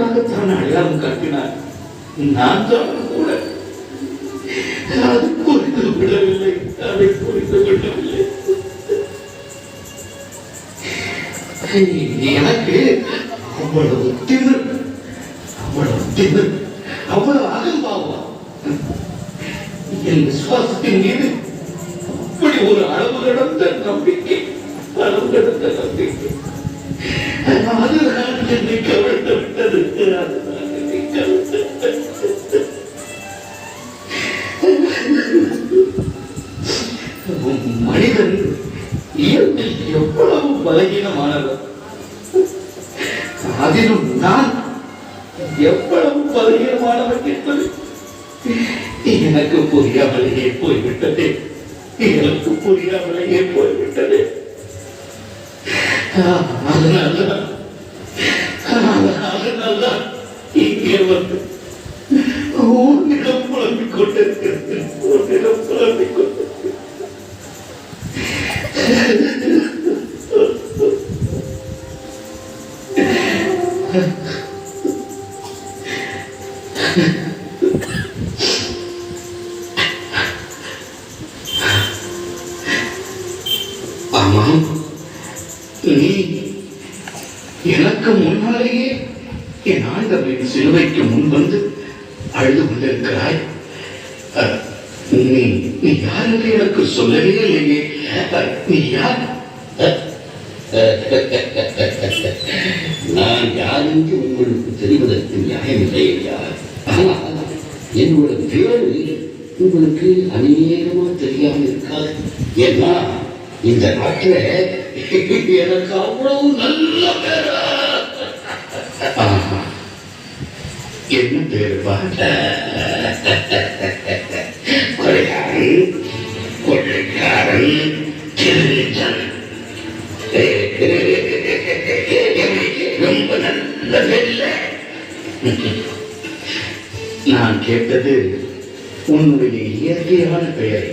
எனக்காகத்தான் அடையாளம் காட்டினார். நான் தான் கூட அது புரிந்து விடவில்லை, அதை புரிந்து கொள்ளவில்லை. எனக்கு அவ்வளவு திமிர், அவ்வளவு அகம்பாவம். என் விசுவாசத்தின் மீது அப்படி ஒரு அளவு கடந்த நம்பிக்கை, அதுதான் என்னை கவிழ்ந்து விட்டது. மனிதன் இயற்கை எவ்வளவு பலகீனமானவர், அதிலும் நான் எவ்வளவு பலகீனமானவன் என்பது எனக்கு புரியாமலேயே போய்விட்டது. அதனால்தான் இங்கே வந்து உன்னிடம் புலம்பிக் கொண்டிருக்கிறது. ஆமாம், நீ எனக்கு முன்னாலேயே என் ஆண்டவரின் சிலுவைக்கு முன் வந்து அழுது கொண்டிருக்கிறாய். நீ யார் என்று எனக்கு சொல்லவே இல்லையே. நீ யார்? நான் யார் என்று உங்களுக்கு தெரிவதற்கு நியாயமில்லை ஐயா. என்னோட பேரு உங்களுக்கு அநேகமா தெரியாம இருக்காது. ஏன்னா இந்த நாட்டில் எனக்கு அவ்வளவு நல்ல பேரா. என்ன பேரு பாட்ட? கொள்ளைக்காரன் திருடன். ரொம்ப நல்ல பேர்ல. நான் கேட்டது உன்னுடைய இயற்கையான பெயரை.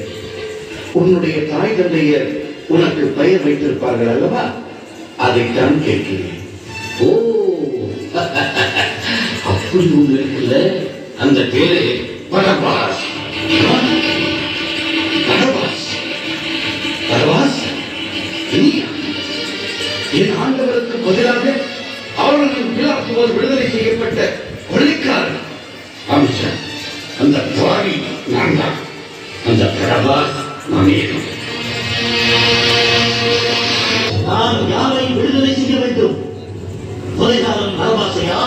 உன்னுடைய தாய் தந்தையர் உனக்கு பெயர் வைத்திருப்பார்கள் அல்லவா? அதைத்தான் கேட்கிறேன். ஓ, அப்படி ஒன்று இருக்குல்ல. அந்த பேரு பரபாஸ். என் ஆண்டவருக்கு பதிலாக அவர்கள் விடுதலை செய்யப்பட்ட கொள்ளைக்காரன் அம்சம். அந்த பாடி நான் தான். அந்த பரபாஸ் நானேதான். நான் யாரை விடுதலை செய்ய வேண்டும்? கொலைகாரன் பரபாசையா,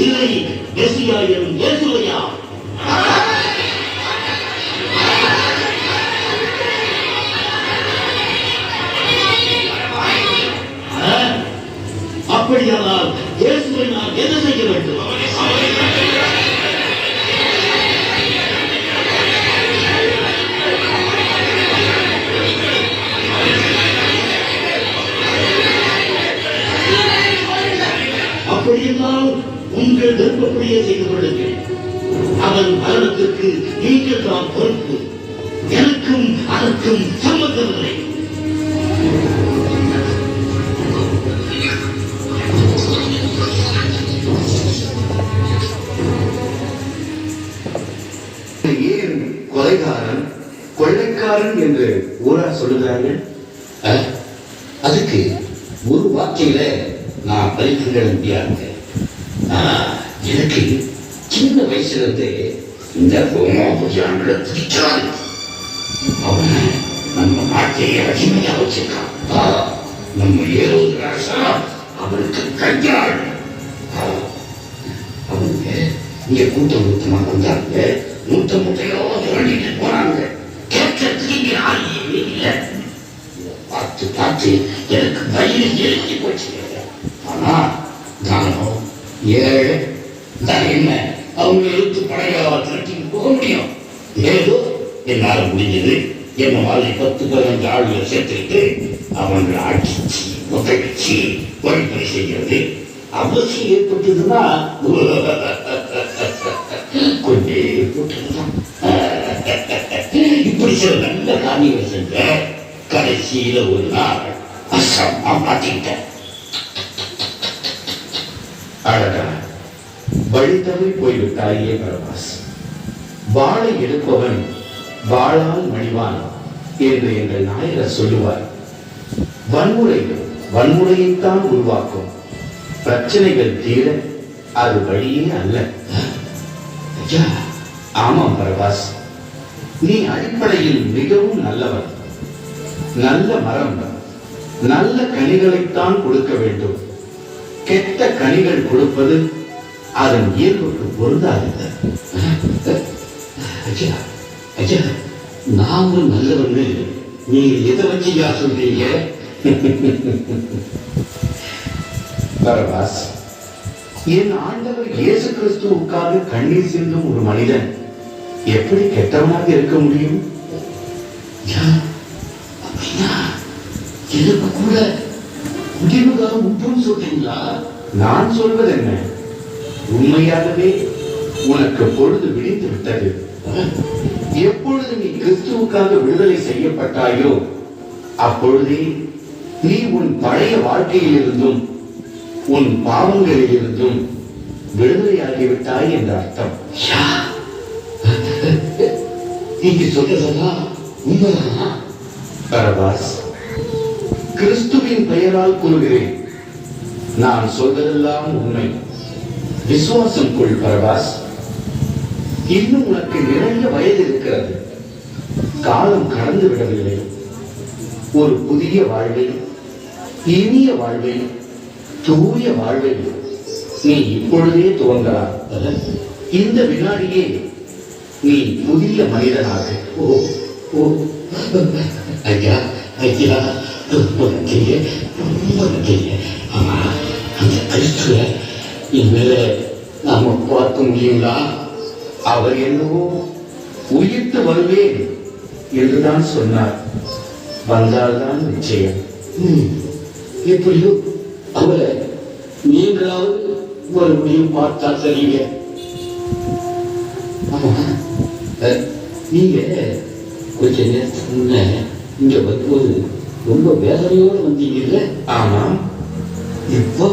இல்லை மெசியா எனும் இயேசுவையா? அப்படியானால் இயேசுவை நான் என்ன செய்ய வேண்டும்? அப்படியென்றால் உங்கள் விருப்பப்படியே செய்து கொள்ளுங்கள். அவன் மரணத்திற்கு நீங்கள் தான் பொறுப்பு. எனக்கும் அதற்கும் சம்பந்தமில்லை. ஏன் கொலைகாரன் கொள்ளைக்காரன் என்று ஊரா சொல்லுகிறார்கள்? அதுக்கு ஒரு வார்த்தையில நான் பரிந்துரை முடியாது. எனக்கு சின்ன வயசுல இருந்து இந்த ரோமாபுரியான்களை பிடிச்சான். அவனை நம்ம நாட்டையே அடிமையா வச்சிருக்கான். நம்ம ஏரோது ராசா அவனுக்கு கையாள். அவங்க இங்க கூட்டம் கூட்டமா வந்தாங்க. மூட்டையோ தோண்டிட்டு போனாங்க. கேட்கறதுக்கு இங்க ஆகியவே இல்லை. பார்த்து பார்த்து எனக்கு வயிறு எரிஞ்சு போச்சு. ஆனா நானும் ஏழை தான். என்ன அவங்க எழுத்து படையா திரட்டிட்டு போக முடியும்? ஏதோ என்னால முடிஞ்சது. என்ன மாதிரி 10-15 ஆளுகளை சேர்த்துக்கிட்டு அவங்களை அடிச்சு உதவிச்சு வழிமுறை செய்கிறது. அவசியம் ஏற்பட்டதுன்னா கொண்டே போட்டுதான். இப்படி சில நல்ல காரியங்கள் செஞ்ச கடைசியில ஒரு நாள் அசமா மாட்டிக்கிட்டேன். அழகா வழி தவறி போய்விட்டாயே பரபாஸ். வாளை எடுப்பவன் வாளால் மடிவான் என்று எங்கள் நாயகர் சொல்லுவார். வன்முறை வன்முறையைத்தான் உருவாக்கும். பிரச்சனைகள் தீர அது வழியே அல்ல. ஆமாம் பரபாஸ், நீ அடிப்படையில் மிகவும் நல்லவன். நல்ல மரம் நல்ல கனிகளைத்தான் கொடுக்க வேண்டும். கெட்ட கனிகள் கொடுப்பது அதன் இயல்புக்கு பொருந்தாது. நான் ஒரு நல்லவன்னு நீங்க எதை வச்சியா சொல்றீங்க? பரபாஸ், என் ஆண்டவர் இயேசு கிறிஸ்துவுக்காக கண்ணீர் சிந்தும் ஒரு மனிதன் எப்படி கெட்டவனாக இருக்க முடியும்? எனக்கு கூட முடிவுகாக உப்புன்னு சொல்றீங்களா? நான் சொல்வது என்ன, உண்மையாகவே உனக்கு பொழுது விடிந்து விட்டது. எப்பொழுது நீ கிறிஸ்துவுக்காக விடுதலை செய்யப்பட்டாயோ அப்பொழுதே நீ உன் பழைய வாழ்க்கையில் இருந்தும் உன் பாவங்களில் இருந்தும் விடுதலையாகிவிட்டாய் என்ற அர்த்தம். நீங்க சொல்றதெல்லாம் உண்மைதானா? பரபாஸ், கிறிஸ்துவின் பெயரால் கூறுகிறேன், நான் சொல்வதெல்லாம் உண்மை. விசுவாசம் கொள் பரபாஸ். இன்னும் உனக்கு நிறைய வயது இருக்கிறது. காலம் கடந்து விடவில்லை. ஒரு புதிய வாழ்வை, இனிய வாழ்வை, தூய வாழ்வை நீ இப்பொழுதே துவங்கலாம். இந்த வினாடியே நீ புதிய மனிதனாக. ஐயா ஐயா, ரொம்ப நன்றிய, ரொம்ப நன்றிய. ஆமா, அந்த கிறிஸ்துவ இனிமேல நாம பார்க்க முடியுங்களா? அவர் என்னவோ உயிர்த்து வருவேன் என்றுதான் சொன்னார். வந்தால்தான் நிச்சயம். எப்படியோ அவரை நீங்களாவது மறுபடியும் பார்த்தா சரிங்க. ஆமா, நீங்க கொஞ்ச நேரத்துக்கு முன்ன இங்க வரும்போது ரொம்ப வேதனையோடு வந்தீங்கல்ல? ஆமாம். இப்போ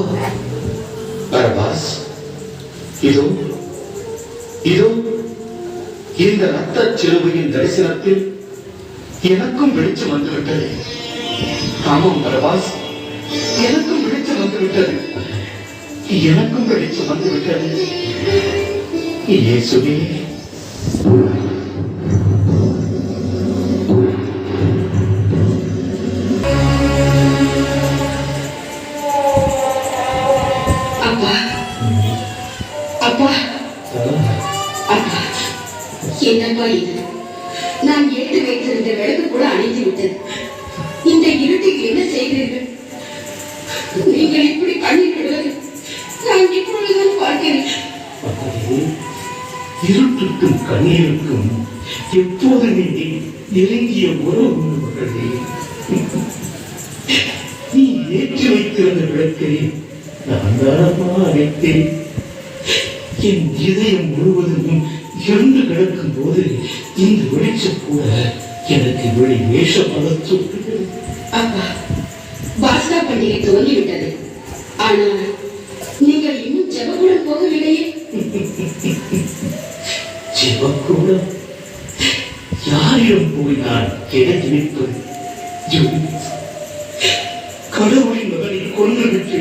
பரபாஸ், இதோ இதோ இந்த ரத்த சிலுவையின் தரிசனத்தில் எனக்கும் வெளிச்சம் வந்துவிட்டது. ஆமாம் பரபாஸ், எனக்கும் வெளிச்சம் வந்துவிட்டது. எனக்கும் வெளிச்சம் வந்துவிட்டது. இயேசுவே, அப்பா அப்பா அப்பா, என்னப்பா இது? நான் ஏற்று வைத்திருந்த விளக்கு கூட அணைத்து விட்டது. இந்த இருட்டில் என்ன செய்கிறீர்கள்? நீங்கள் இப்படி கண்ணீர் விடுவது நான் இப்பொழுதுதான் பார்க்கிறேன். இருட்டுக்கும் கண்ணீருக்கும் எப்போது நீ நெருங்கிய உறவு மகளே. நீ ஏற்றி வைத்திருந்த விளக்கை நான் தானமா அழைத்தேன். என் இதயம் முழுவதும் இறந்து கிடக்கும் போது இந்த வெளிச்சம் கூட எனக்கு வெளி வேஷமாக சொல்லுகிறது. அப்பா, பாஸ்கா பண்டிகை துவங்கிவிட்டது. ஆனால் நீங்கள் இன்னும் ஜெபக்கூடம் போகவில்லையே? ஜெபக்கூடம்? யாரிடம் போய் நான் கிடைத்து நிற்பது? கடவுளின் மகனை கொன்றுவிட்டு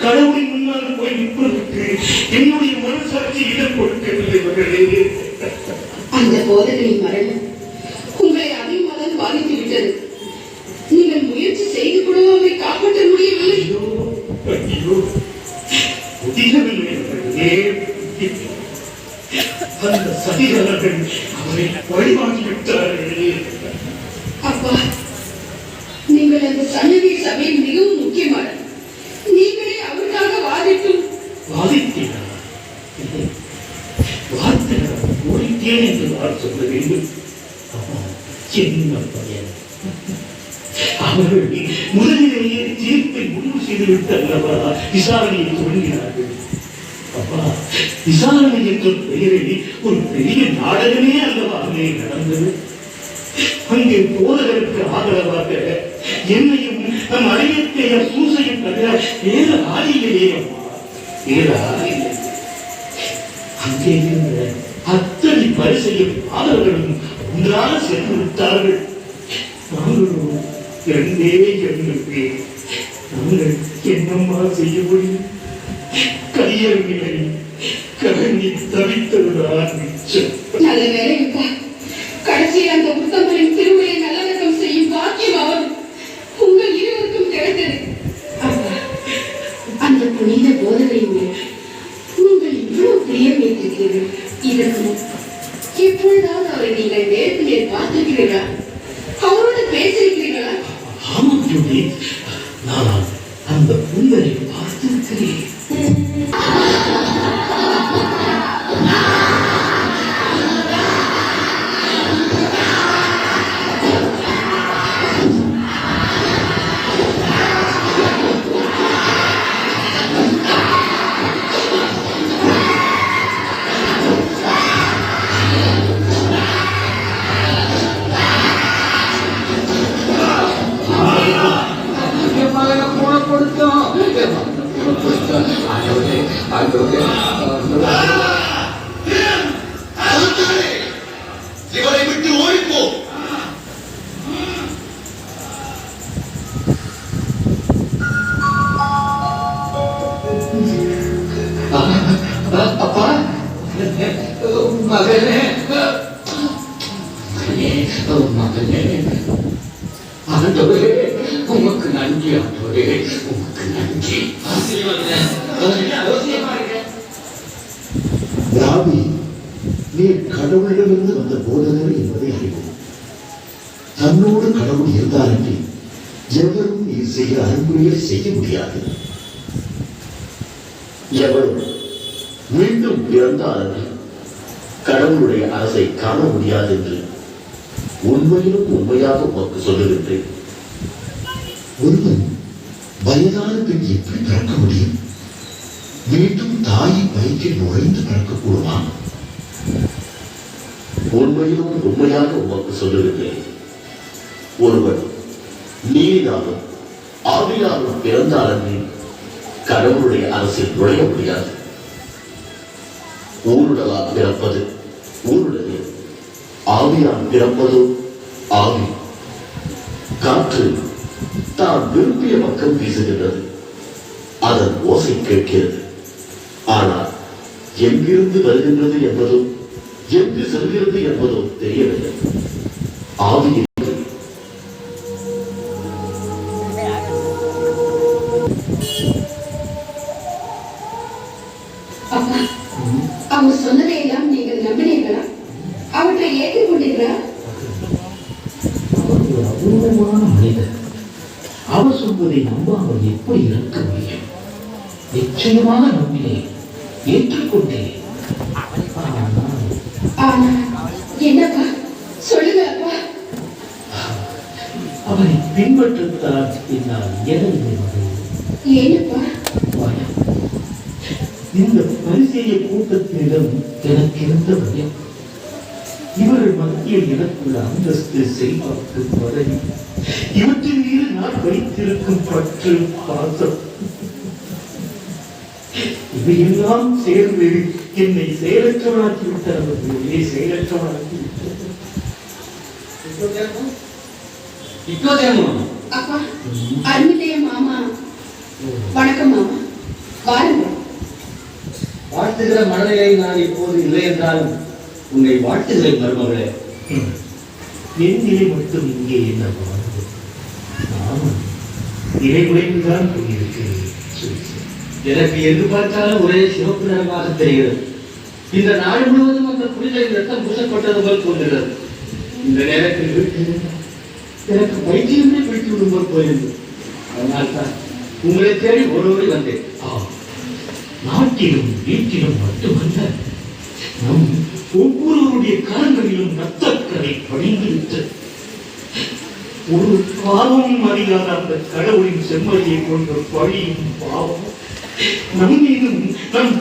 கடவுளின் முன்னால் போய் நிற்பதற்கு என்னுடைய மனசாட்சி இடம் கொடுக்கவில்லை மகளே. அந்த போதகரின் மரணம் உங்களை அதிகமாக பாதித்து விட்டது. நீங்கள் முயற்சி செய்து கூட அவரை காப்பாற்ற முடியவில்லை. ஐயோ, முடியவில்லை மகளே. அந்த சதிகாரர்கள் அவரை பழிவாங்கிவிட்டார்களே. அப்பா, நீங்கள் அந்த சன்னதி சபை மிகவும் முக்கியமானது. நீங்களே அவருக்காக வாதித்தேன் ஓடித்தேன் என்று நான் சொல்ல வேண்டும். என்ன பயன்? அவர்கள் முதலிலேயே தீர்ப்பை முடிவு செய்துவிட்டு அல்லவா விசாரணையை தொடங்கினார்கள். அப்பா, விசாரணை என்ற பெயரில் ஒரு பெரிய நாடகமே அல்லவா அங்கே நடந்தது. அங்கே போதகருக்கு ஆதரவாக என்னையும் நம் அடையத்தைய சூசையும் தவிர வேறு ஆளிலேயே அம்மா, வேறு ஆளில்லை. அங்கே இருந்த அத்தனை பரிசையும் மாதவர்களும் ஒன்றாக சென்று விட்டார்கள். நாங்களும் இரண்டே 2 பேர். நாங்கள் என்னம்மா செய்ய முடியும்? கையறிவிலை கலங்கி தவித்ததுதான் மிச்சம். நல்ல வேலைப்பா, கடைசியில் அந்த உத்தமரின் திருவிழை நல்லடக்கம் செய்யும் பாக்கியம் அவர் உங்கள் இருவருக்கும் கிடைத்தது. அப்பா, அந்த புனித போதனையின் மேல் நீங்கள் இவ்வளவு பிரியம் வைத்திருக்கிறீர்கள். இதற்கு எப்பொழுதாவது அவரை நீங்கள் நேருக்கு நேர் பார்த்திருக்கிறீர்களா? அவரோடு பேசியிருக்கிறீர்களா? ஆமாம் ஜோதி, நான் அந்த புனிதரை பார்த்திருக்கிறேன். இவரை விட்டு ஓடிப்போ. அப்பா, மகனே மகனே, ஆண்டவரே உமக்கு நன்றி. ஆண்டவரே உமக்கு நன்றி. ராவி, நீர் கடவுளிடமிருந்து வந்த போதகர் என்பதை அறிவோம். தன்னோடு கடவுள் இருந்தாரென்றி எவரும் நீர் செய்கிற அன்புரையை செய்ய முடியாது. எவரும் மீண்டும் பிறந்தாலும் கடவுளுடைய அரசை காண முடியாது என்று உண்மையிலும் உண்மையாக உமக்கு சொல்லுகின்றேன். ஒருவன் வயதான பின் எப்படி பிறக்க முடியும்? மீண்டும் தாயின் வயிற்றில் நுழைந்து பிறக்கக்கூடுமா? உண்மையிலும் உண்மையாக உமக்கு சொல்லுகின்றேன். ஒருவன் நீரினாலும் ஆவியாலும் பிறந்தாலும் கடவுளுடைய அரசில் நுழைய முடியாது. ஊருடலால் பிறப்பது ஊருடலே, ஆவியால் பிறப்பதோ ஆவி. காற்று தான் விரும்பிய பக்கம் வீசுகின்றது, அதன் ஓசை கேட்கிறது. ஆனால் எங்கிருந்து வருகின்றது என்பதோ எங்கு செல்கிறது என்பதோ தெரியவில்லை. ஆவி அப்பா, அவர் சொன்னதையெல்லாம் நீங்கள் நம்பினீர்களா? அவற்றை ஏற்றுக்கொண்டீர்களா? அவர் ஒரு அபூர்வமான மனிதர். அவர் சொல்வதை நம்பாமல் எப்படி இருக்க முடியும்? நிச்சயமாக நம்பினேன், ஏற்றுக்கொண்டேன். என்னப்பா சொல்லுங்க அப்பா. அவனை பின்பற்றத்தான் என்னால் இயலவில்லை மகளே. ஏனப்பா? பயம். இந்த பரிசேய கூட்டத்தினிடம் எனக்கு இருந்த பயம். இவர்கள் மத்தியில் எனக்குள்ள அந்தஸ்து, செல்வாக்கு, பதவி, இவற்றின் மீது நான் வைத்திருக்கும் பற்று, பாசம், இவையெல்லாம் சேர்ந்து என்னை செயலற்றவனாக்கி விட்டார்கள். செயலற்றவனாக்கி விட்டார்கள். அப்பா, அருமில்லைய மாமா. வணக்கம் மாமா, வாருங்கள். வாழ்த்துகிற மனநிலை நான் இப்போது இல்லை என்றாலும் உன்னை வாழ்த்துகிறேன் மருமகளே. என் நிலை மட்டும் இங்கே என்ன வாழ்வு? நானும் நிலைகுலைந்துதான் போயிருக்கிறேன். எனக்கு எங்கு பார்த்தாலும் ஒரே சிவப்பு நிறமாக தெரிகிறது. இந்த நாடு முழுவதும் அந்த புனிதரின் ரத்தம் பூசப்பட்டது போல் தோன்றுகிறது. இந்த நேரத்தில் வீட்டில் எனக்கு வைத்தியமே பிடித்து விடும்போது போயிருந்தது. அதனால்தான் உங்களை தேடி ஓடோடி வந்தேன். நாட்டிலும் வீட்டிலும் மட்டுமல்ல, நம் ஒவ்வொருவருடைய கரங்களிலும் ரத்தக்கரை படிந்துவிட்டது. ஒரு பாவமும் அறியாத அந்த கடவுளின் செம்மறியை கொண்ட பழியும் பாவம் நம் மீதும் நம்